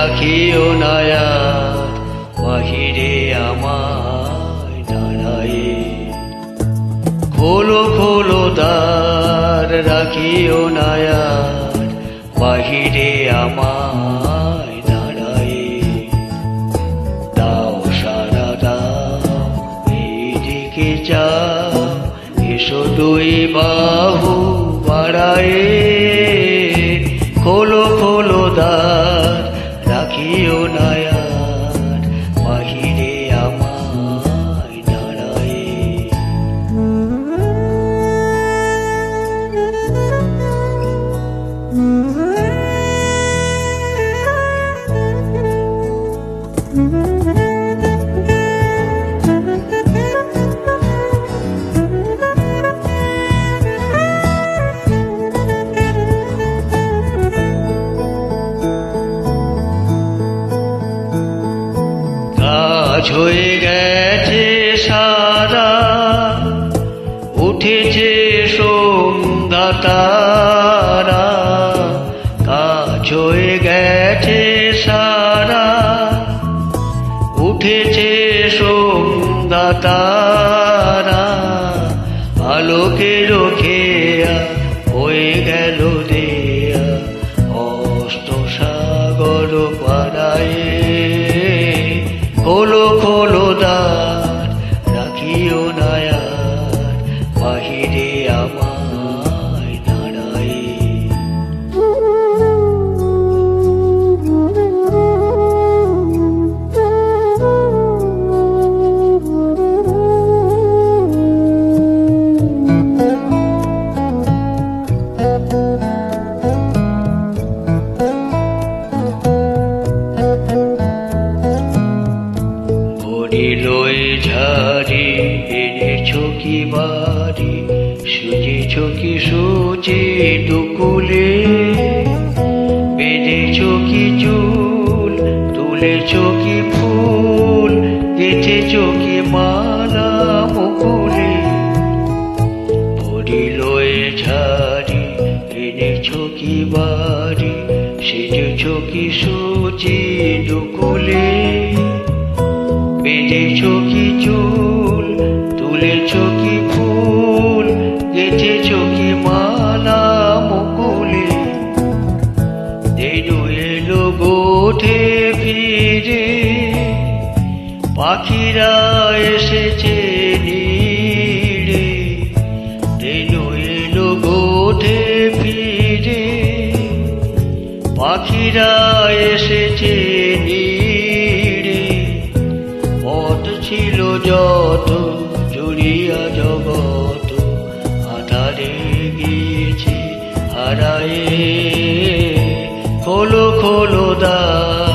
রাখিও না আর বাহিরে আমায় দাঁড়ায়ে। খোলো খোলো দ্বার রাখিও না আর বাহিরে আমায় দাঁড়ায়ে। দাও সারা দাও এইদিকে যাও, এসো দুই বাহু বাড়ায়ে। খোলো খোলো দ্বার রাখিও না আর বাহিরে আমায় দাঁড়ায়ে। কাজ হয়ে গেছে সারা, উঠেছে সন্ধ্যা তারা। কাজ হয়ে গেছে সারা, উঠেছে সন্ধ্যা তারা। আলোকের খেয়া হয়ে গেল দেয়া অস্ত সাগর পাড়ায়ে। খোলো খোলো দ্বার রাখিও না আর বাহিরে আমায় দাঁড়ায়ে। লই ঝাড়ি এনেছো কি বাড়ি, সুজেছ কি সুচে দুকুলে। বেঁধেছ কি চুল, তুলেছ কি ফুল, গেঁথেছ কি মালা মুকুলে। পড়িলই ঝাড়ি এনেছো কি বাড়ি, সেজেছ কি সুচে দুকুলে। বেঁধেছ কি চুল, তুলেছ কি ফুল, গেঁথেছ কি মালা মুকুলে। দেনু এলো গোঠে ফিরে, পাখিরা এসেছে নীড়ে। দেনু এলো গোঠে ফিরে, পাখিরা এসেছে নীড়ে। পথ ছিল যত জুড়িয়া জগত, আধারে গিয়েছে হারায়ে। খোলো খোলো দ্বার